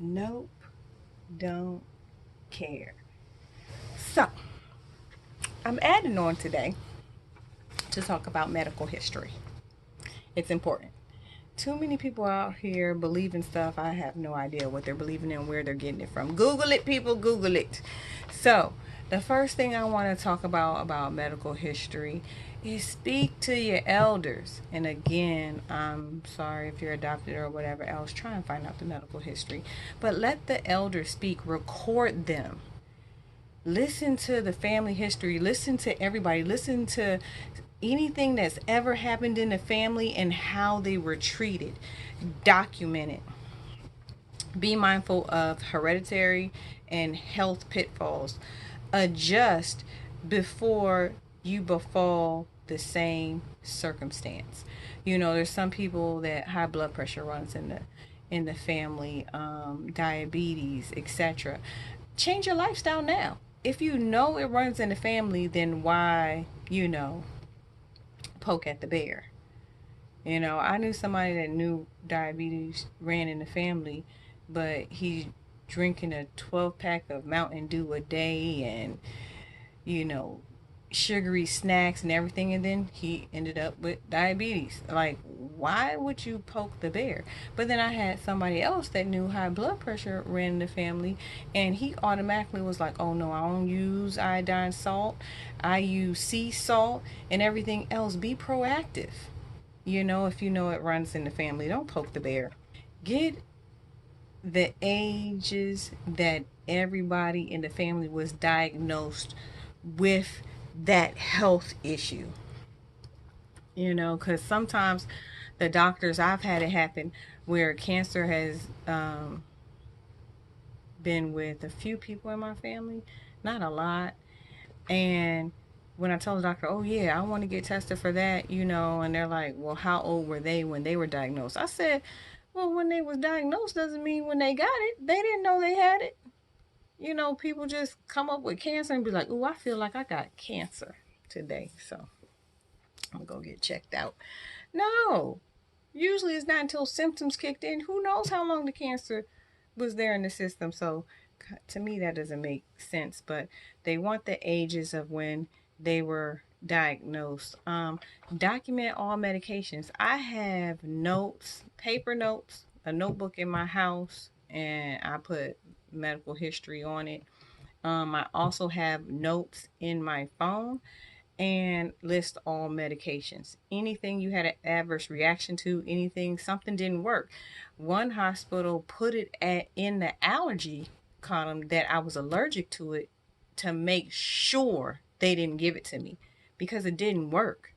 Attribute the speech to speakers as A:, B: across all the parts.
A: Nope, don't care. So, I'm adding on today to talk about medical history. It's important. Too many people out here believing stuff. I have no idea what they're believing in, where they're getting it from. Google it, people, Google it. So, the first thing I want to talk about medical history is speak to your elders. And again, I'm sorry if you're adopted or whatever else, try and find out the medical history. But let the elders speak, record them. Listen to the family history, listen to everybody, listen to anything that's ever happened in the family and how they were treated. Document it. Be mindful of hereditary and health pitfalls. Adjust before you befall the same circumstance. You know, there's some people that high blood pressure runs in the family, diabetes, etc. Change your lifestyle now. If you know it runs in the family, then why, poke at the bear? I knew somebody that knew diabetes ran in the family, but he's drinking a 12 pack of Mountain Dew a day and, you know, sugary snacks and everything, and then he ended up with diabetes. Like, why would you poke the bear? But then I had somebody else that knew high blood pressure ran in the family, and he automatically was like, oh no, I don't use iodine salt, I use sea salt and everything else. Be proactive. If you know it runs in the family, don't poke the bear. Get the ages that everybody in the family was diagnosed with that health issue. Because sometimes the doctors, I've had it happen where cancer has been with a few people in my family, not a lot. And when I tell the doctor, oh yeah, I want to get tested for that, and they're like, well, how old were they when they were diagnosed? I said, well, when they was diagnosed doesn't mean when they got it. They didn't know they had it. People just come up with cancer and be like, oh, I feel like I got cancer today, so I'm gonna go get checked out. No, usually it's not until symptoms kicked in. Who knows how long the cancer was there in the system? So to me, that doesn't make sense. But they want the ages of when they were diagnosed. Document all medications. I have notes, paper notes, a notebook in my house, and I put medical history on it. I also have notes in my phone and list all medications. Anything you had an adverse reaction to, anything, something didn't work. One hospital put it in the allergy column that I was allergic to it to make sure they didn't give it to me because it didn't work,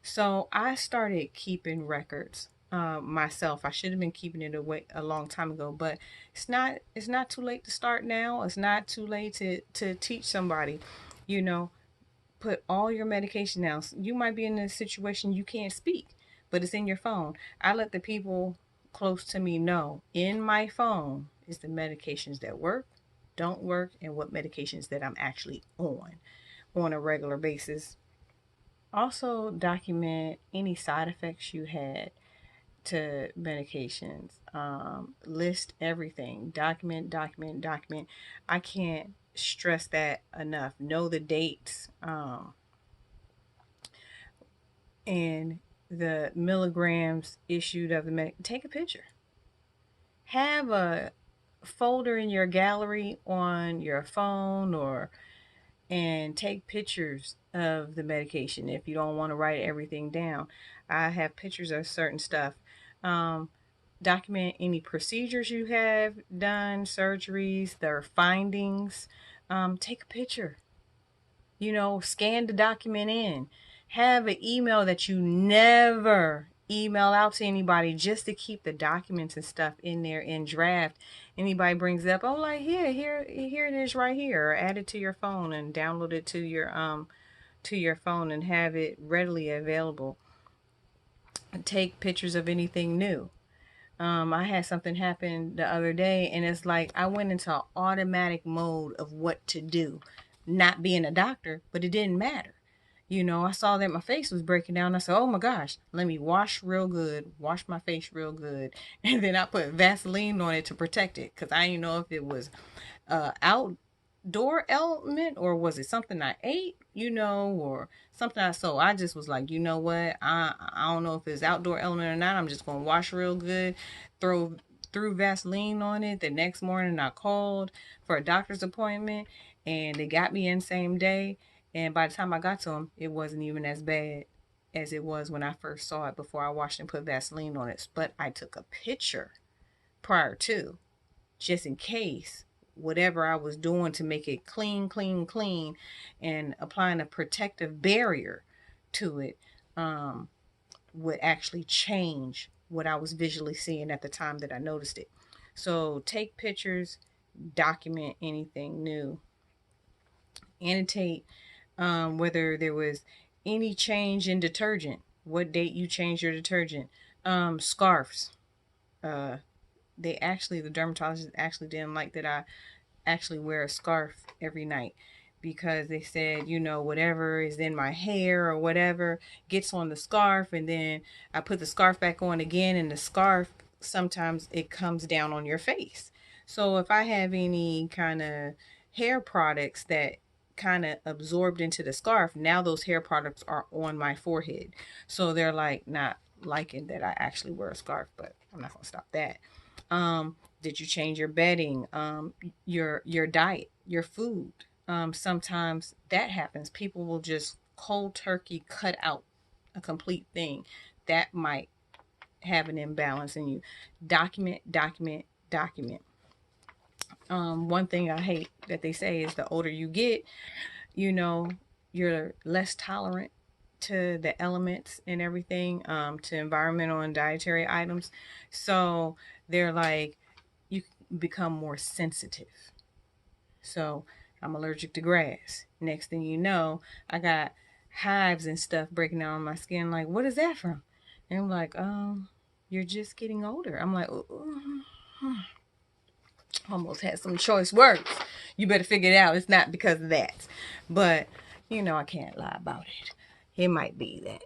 A: So I started keeping records myself. I should have been keeping it away a long time ago, but it's not too late to start now. It's not too late to teach somebody, you know put all your medication down. You might be in a situation you can't speak, but it's in your phone. I let the people close to me know in my phone is the medications that work, don't work, and what medications that I'm actually on a regular basis. Also, document any side effects you had to medications. List everything. Document, document, document. I can't stress that enough. Know the dates. And the milligrams issued of the take a picture. Have a folder in your gallery on your phone and take pictures of the medication if you don't want to write everything down. I have pictures of certain stuff. um, Document any procedures you have done, surgeries, their findings. Take a picture. Scan the document in. Have an email that you never email out to anybody, just to keep the documents and stuff in there in draft. Anybody brings it up, oh, like, here it is right here, or add it to your phone and download it to your phone and have it readily available. Take pictures of anything new. I had something happen the other day, and it's like I went into automatic mode of what to do. Not being a doctor, but it didn't matter. I saw that my face was breaking down. I said, oh my gosh, let me wash real good, wash my face real good. And then I put Vaseline on it to protect it because I didn't know if it was outdoor element or was it something I ate, or something I saw. I just was like, you know what? I don't know if it's outdoor element or not. I'm just gonna wash real good, throw threw Vaseline on it. The next morning I called for a doctor's appointment and they got me in same day. And by the time I got to them, it wasn't even as bad as it was when I first saw it before I washed and put Vaseline on it. But I took a picture prior to, just in case whatever I was doing to make it clean, clean, clean, and applying a protective barrier to it would actually change what I was visually seeing at the time that I noticed it. So take pictures, document anything new, annotate whether there was any change in detergent, what date you changed your detergent, scarves. Uh, the dermatologist actually didn't like that I actually wear a scarf every night because they said, whatever is in my hair or whatever gets on the scarf, and then I put the scarf back on again, and the scarf sometimes it comes down on your face. So if I have any kind of hair products that kind of absorbed into the scarf, now those hair products are on my forehead. So they're like not liking that I actually wear a scarf, but I'm not gonna stop that. Did you change your bedding, your diet, your food? Sometimes that happens. People will just cold turkey cut out a complete thing that might have an imbalance in you. Document, document, document. One thing I hate that they say is the older you get, you know, you're less tolerant to the elements and everything, to environmental and dietary items. So they're like, you become more sensitive. So I'm allergic to grass. Next thing you know, I got hives and stuff breaking out on my skin. Like, what is that from? And I'm like, you're just getting older. I'm like, almost had some choice words. You better figure it out. It's not because of that. But, I can't lie about it. It might be that.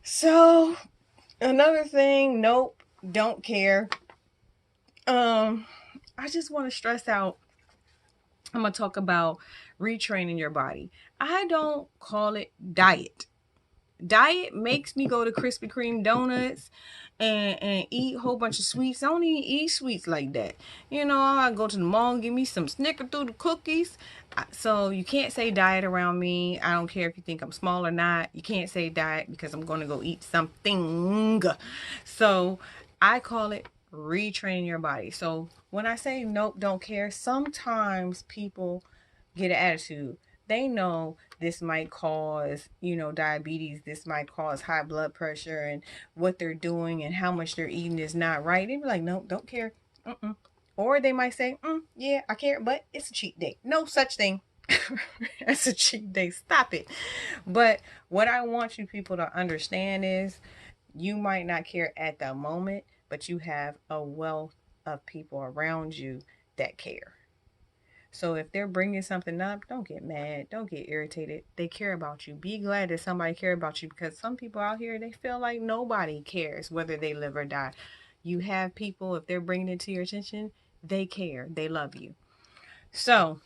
A: So, another thing, nope, don't care. I just want to stress out, I'm going to talk about retraining your body. I don't call it diet. Diet makes me go to Krispy Kreme donuts and eat a whole bunch of sweets. I don't even eat sweets like that. I go to the mall and give me some snickerdoodle cookies. So you can't say diet around me. I don't care if you think I'm small or not. You can't say diet because I'm going to go eat something. So I call it retrain your body. So when I say nope, don't care, sometimes people get an attitude. They know this might cause, diabetes, this might cause high blood pressure, and what they're doing and how much they're eating is not right. They be like, nope, don't care. Mm-mm. Or they might say, yeah, I care, but it's a cheat day. No such thing. It's a cheat day. Stop it. But what I want you people to understand is you might not care at the moment, but you have a wealth of people around you that care. So if they're bringing something up, don't get mad. Don't get irritated. They care about you. Be glad that somebody cares about you, because some people out here, they feel like nobody cares whether they live or die. You have people, if they're bringing it to your attention, they care. They love you. So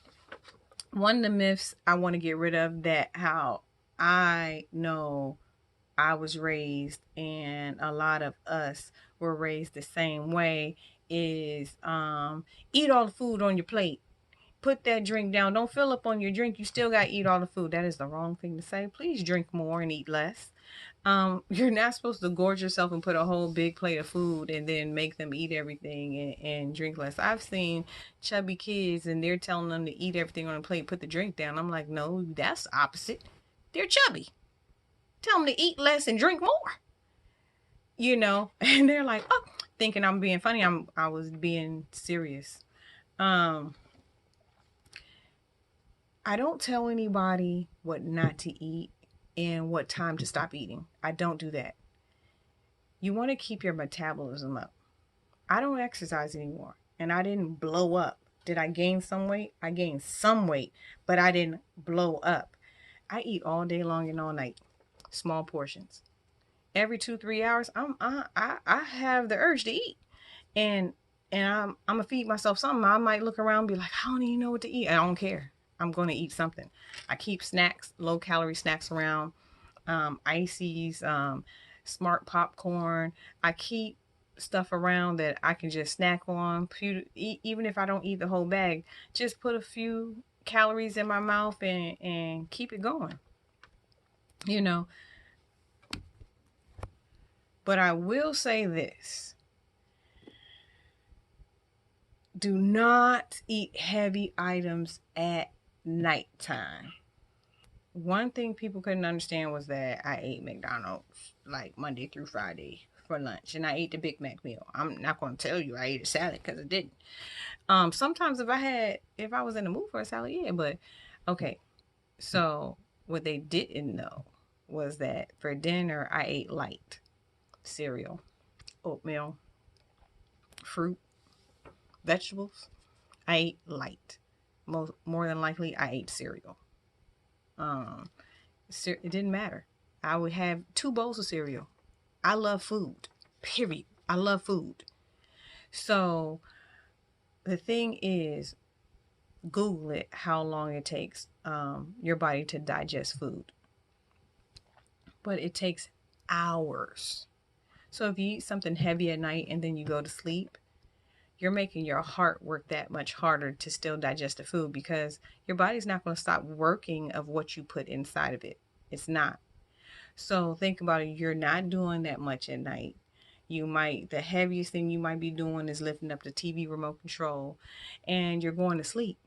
A: one of the myths I want to get rid of, that how I know I was raised and a lot of us were raised the same way, is eat all the food on your plate. Put that drink down. Don't fill up on your drink. You still got to eat all the food. That is the wrong thing to say. Please drink more and eat less. You're not supposed to gorge yourself and put a whole big plate of food and then make them eat everything and drink less. I've seen chubby kids and they're telling them to eat everything on the plate, put the drink down. I'm like, no, that's the opposite. They're chubby. Tell them to eat less and drink more. And they're like, oh, thinking I'm being funny. I was being serious. I don't tell anybody what not to eat and what time to stop eating. I don't do that. You want to keep your metabolism up. I don't exercise anymore, and I didn't blow up. Did I gain some weight? I gained some weight, but I didn't blow up. I eat all day long and all night, small portions. Every 2 3 hours, I have the urge to eat, and I'm gonna feed myself something. I might look around and be like, I don't even know what to eat. I don't care. I'm gonna eat something. I keep snacks, low calorie snacks around, ices, smart popcorn. I keep stuff around that I can just snack on. Even if I don't eat the whole bag, just put a few calories in my mouth and keep it going. You know, but I will say this. Do not eat heavy items at nighttime. One thing people couldn't understand was that I ate McDonald's like Monday through Friday for lunch, and I ate the Big Mac meal. I'm not going to tell you I ate a salad because I didn't. Sometimes if I was in the mood for a salad, yeah, but okay. So what they didn't know was that for dinner I ate light cereal, oatmeal, fruit, vegetables. I ate light. More than likely, I ate cereal. Um, it didn't matter. I would have 2 bowls of cereal. I love food. Period. I love food. So the thing is, Google it. How long it takes your body to digest food, but it takes hours. So if you eat something heavy at night and then you go to sleep, you're making your heart work that much harder to still digest the food because your body's not going to stop working of what you put inside of it. It's not. So think about it. You're not doing that much at night. The heaviest thing you might be doing is lifting up the TV remote control and you're going to sleep.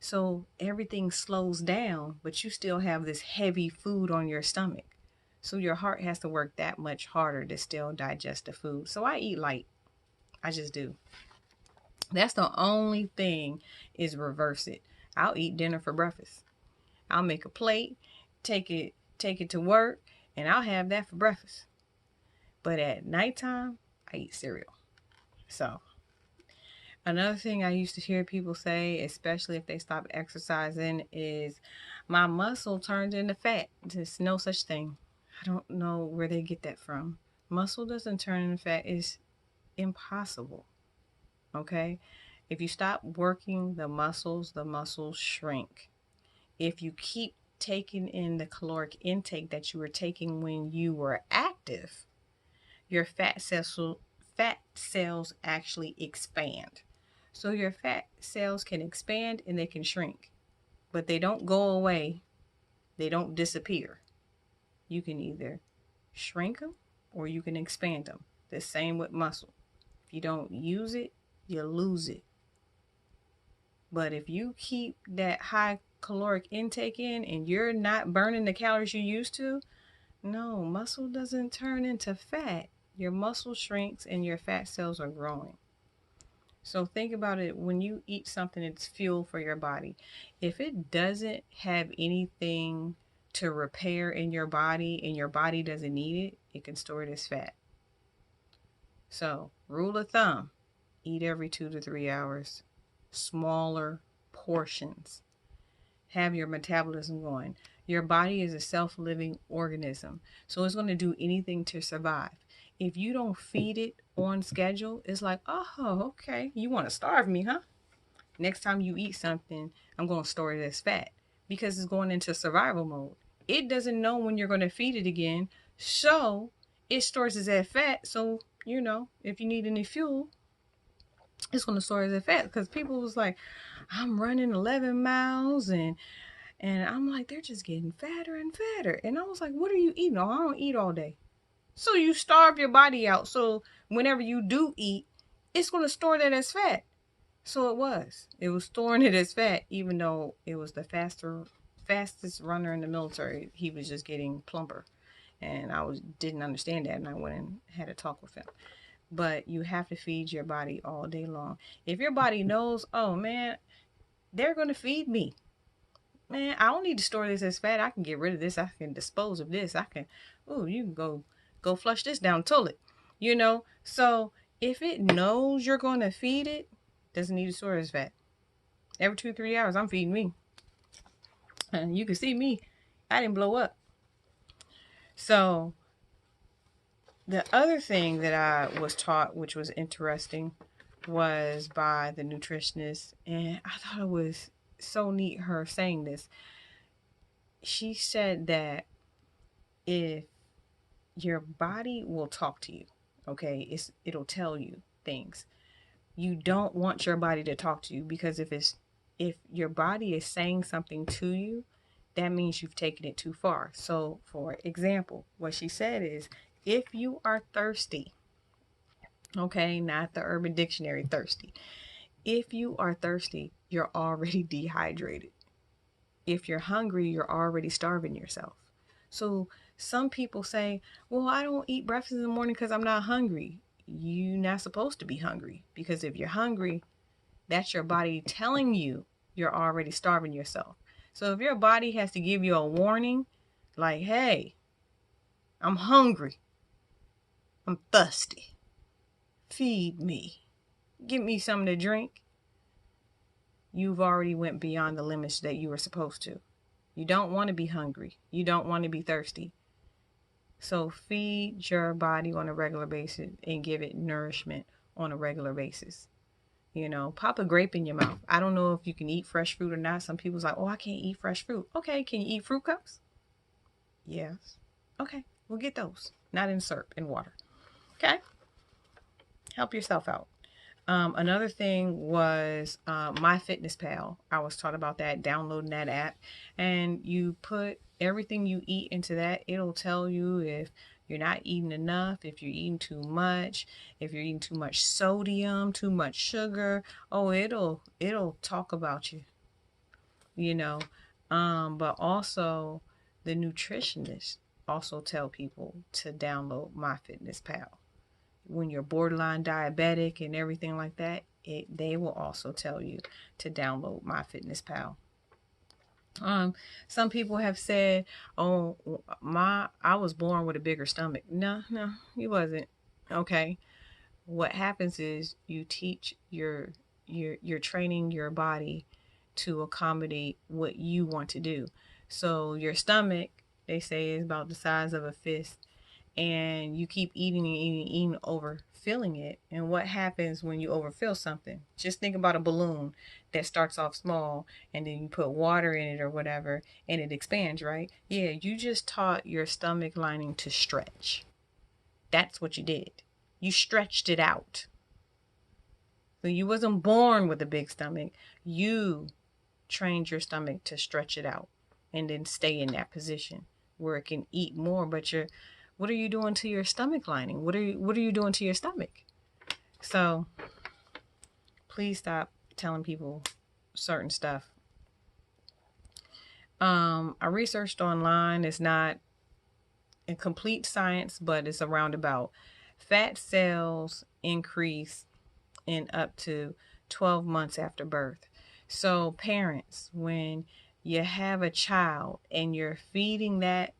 A: So everything slows down, but you still have this heavy food on your stomach. So your heart has to work that much harder to still digest the food. So I eat light. I just do. That's the only thing is reverse it. I'll eat dinner for breakfast. I'll make a plate, take it to work, and I'll have that for breakfast. But at nighttime, I eat cereal. So another thing I used to hear people say, especially if they stop exercising, is my muscle turns into fat. There's no such thing. I don't know where they get that from. Muscle doesn't turn into fat. It's impossible. Okay? If you stop working the muscles shrink. If you keep taking in the caloric intake that you were taking when you were active, your fat cells actually expand. So your fat cells can expand and they can shrink, but they don't go away. They don't disappear. You can either shrink them or you can expand them. The same with muscle. If you don't use it, you lose it. But if you keep that high caloric intake in and you're not burning the calories you used to, no, muscle doesn't turn into fat. Your muscle shrinks and your fat cells are growing. So think about it. When you eat something, it's fuel for your body. If it doesn't have anything to repair in your body and your body doesn't need it, it can store it as fat. So rule of thumb, eat every 2 to 3 hours. Smaller portions. Have your metabolism going. Your body is a self-living organism, so it's going to do anything to survive. If you don't feed it on schedule, it's like, oh, okay, you want to starve me, huh? Next time you eat something, I'm going to store it as fat because it's going into survival mode. It doesn't know when you're going to feed it again, so it stores it as fat. So, if you need any fuel, it's going to store as fat because people was like, I'm running 11 miles and I'm like, they're just getting fatter and fatter. And I was like, what are you eating? Oh, I don't eat all day. So you starve your body out. So whenever you do eat, it's going to store that as fat. So it was storing it as fat, even though it was the fastest runner in the military. He was just getting plumper. And didn't understand that. And I went and had a talk with him. But you have to feed your body all day long. If your body knows, oh man, they're going to feed me. Man, I don't need to store this as fat. I can get rid of this. I can dispose of this. You can go flush this down the toilet. So if it knows you're going to feed it, doesn't need to store as fat. Every 2 3 hours, I'm feeding me. And you can see me I didn't blow up. So the other thing that I was taught, which was interesting, was by the nutritionist, and I thought it was so neat her saying this. She said that if your body will talk to you, okay, it'll tell you things. You don't want your body to talk to you, because if your body is saying something to you, that means you've taken it too far. So, for example, what she said is, if you are thirsty, okay, not the Urban Dictionary thirsty. If you are thirsty, you're already dehydrated. If you're hungry, you're already starving yourself. So some people say, well, I don't eat breakfast in the morning because I'm not hungry. You're not supposed to be hungry, because if you're hungry, that's your body telling you you're already starving yourself. So if your body has to give you a warning, like, hey, I'm hungry, I'm thirsty, feed me, give me something to drink, you've already went beyond the limits that you were supposed to. You don't want to be hungry. You don't want to be thirsty. So feed your body on a regular basis and give it nourishment on a regular basis. You know, pop a grape in your mouth. I don't know if you can eat fresh fruit or not. Some people's like, oh, I can't eat fresh fruit. Okay, can you eat fruit cups? Yes. Okay, we'll get those. Not in syrup, in water. Okay? Help yourself out. Another thing was MyFitnessPal. I was taught about that, downloading that app. And you put everything you eat into that. It'll tell you if you're not eating enough, if you're eating too much, if you're eating too much sodium, too much sugar. Oh, it'll talk about you, you know. But also the nutritionists also tell people to download MyFitnessPal. When you're borderline diabetic and everything like that, they will also tell you to download MyFitnessPal. Some people have said, "Oh, I was born with a bigger stomach." No, you wasn't. Okay, what happens is you teach you're training your body to accommodate what you want to do. So your stomach, they say, is about the size of a fist, and you keep eating and eating and eating, overfilling it. And what happens when you overfill something? Just think about a balloon that starts off small, and then you put water in it or whatever, and it expands, right? Yeah, you just taught your stomach lining to stretch. That's what you did. You stretched it out. So you wasn't born with a big stomach. You trained your stomach to stretch it out and then stay in that position where it can eat more. But what are you doing to your stomach lining? What are you doing to your stomach? So please stop telling people certain stuff. I researched online. It's not a complete science, but it's a roundabout. Fat cells increase in up to 12 months after birth. So parents, when you have a child and you're feeding that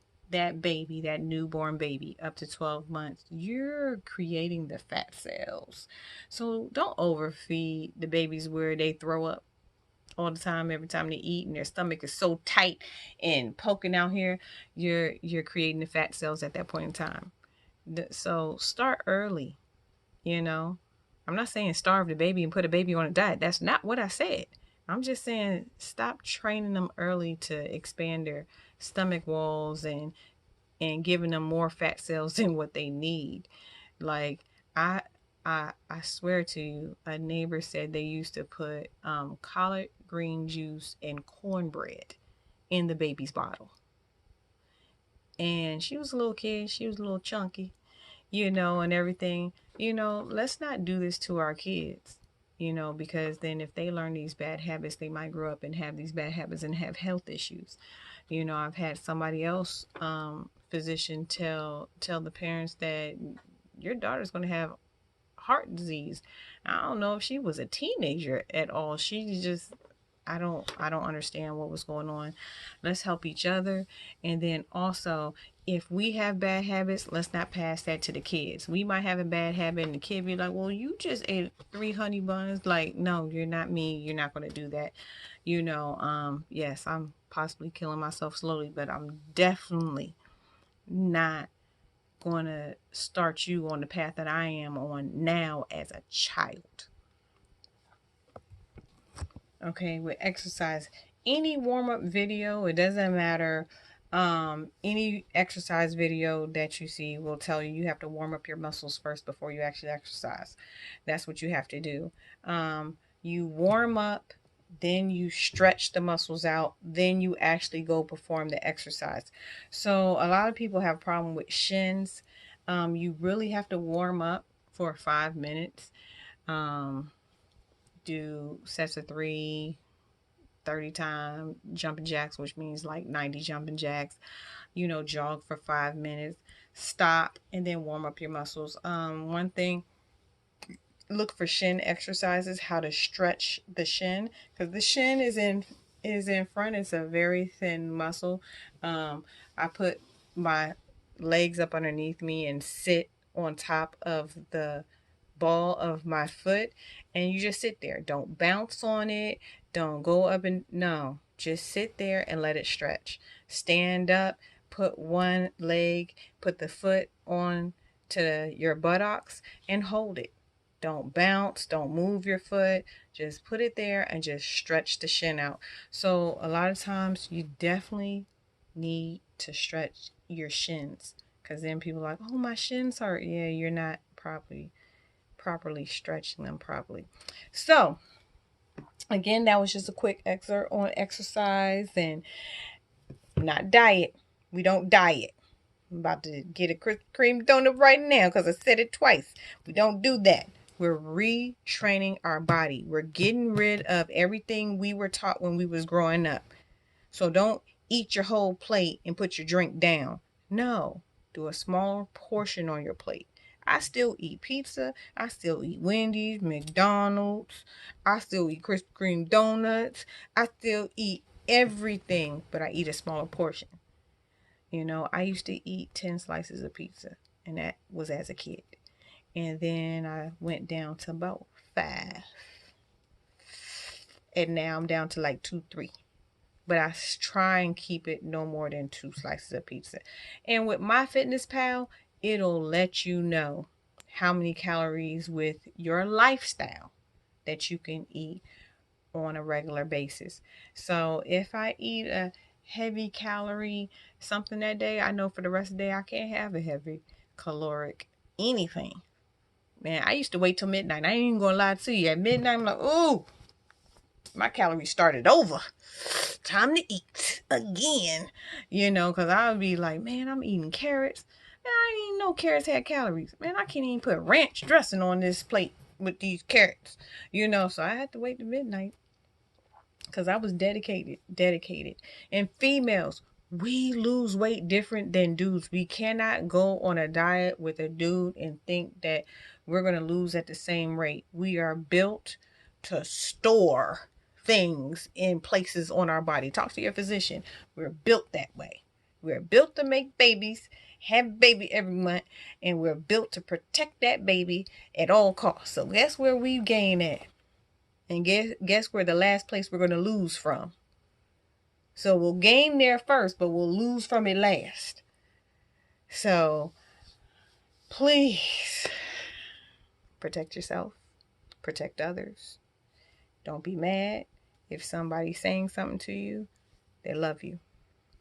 A: baby, that newborn baby, up to 12 months, you're creating the fat cells. So don't overfeed the babies where they throw up all the time, every time they eat, and their stomach is so tight and poking out here. You're creating the fat cells at that point in time. So start early. You know, I'm not saying starve the baby and put a baby on a diet. That's not what I said. I'm just saying stop training them early to expand their stomach walls and giving them more fat cells than what they need. Like I I swear to you, a neighbor said they used to put collard green juice and cornbread in the baby's bottle. And she was a little kid, she was a little chunky, and everything. Let's not do this to our kids, because then if they learn these bad habits, they might grow up and have these bad habits and have health issues. I've had somebody else, physician, tell the parents that your daughter's going to have heart disease. I don't know if she was a teenager at all. She just, I don't understand what was going on. Let's help each other. And then also, if we have bad habits, let's not pass that to the kids. We might have a bad habit and the kid be like, well, you just ate 3 honey buns. Like, no, you're not me. You're not going to do that. Yes, possibly killing myself slowly, but I'm definitely not going to start you on the path that I am on now as a child. Okay, with exercise, any warm-up video, it doesn't matter. Any exercise video that you see will tell you have to warm up your muscles first before you actually exercise. That's what you have to do. You warm up, then you stretch the muscles out, then you actually go perform the exercise. So a lot of people have a problem with shins. You really have to warm up for 5 minutes. um, do sets of 3, 30 time jumping jacks, which means like 90 jumping jacks. Jog for 5 minutes, stop, and then warm up your muscles. One thing, look for shin exercises, how to stretch the shin, because the shin is in front. It's a very thin muscle. I put my legs up underneath me and sit on top of the ball of my foot, and you just sit there. Don't bounce on it. Don't go up and no. Just sit there and let it stretch. Stand up, put one leg, put the foot on to your buttocks and hold it. Don't bounce, don't move your foot. Just put it there and just stretch the shin out. So a lot of times you definitely need to stretch your shins, because then people are like, oh, my shins hurt. Yeah, you're not properly stretching them properly. So again, that was just a quick excerpt on exercise and not diet. We don't diet. I'm about to get a Krispy Kreme donut right now because I said it twice. We don't do that. We're retraining our body. We're getting rid of everything we were taught when we was growing up. So don't eat your whole plate and put your drink down. No, do a smaller portion on your plate. I still eat pizza. I still eat Wendy's, McDonald's. I still eat Krispy Kreme donuts. I still eat everything, but I eat a smaller portion. I used to eat 10 slices of pizza, and that was as a kid. And then I went down to about 5. And now I'm down to like 2, 3. But I try and keep it no more than 2 slices of pizza. And with MyFitnessPal, it'll let you know how many calories with your lifestyle that you can eat on a regular basis. So if I eat a heavy calorie something that day, I know for the rest of the day I can't have a heavy caloric anything. Man, I used to wait till midnight. I ain't even gonna lie to you. At midnight, I'm like, ooh, my calories started over. Time to eat again. Because I would be like, man, I'm eating carrots. Man, I didn't even know carrots had calories. Man, I can't even put ranch dressing on this plate with these carrots. So I had to wait till midnight because I was dedicated. And females, we lose weight different than dudes. We cannot go on a diet with a dude and think that we're going to lose at the same rate. We are built to store things in places on our body. Talk to your physician. We're built that way. We're built to make babies, have a baby every month, and we're built to protect that baby at all costs. So guess where we gain at? And guess where the last place we're going to lose from? So we'll gain there first, but we'll lose from it last. So please protect yourself, protect others. Don't be mad if somebody's saying something to you. They love you.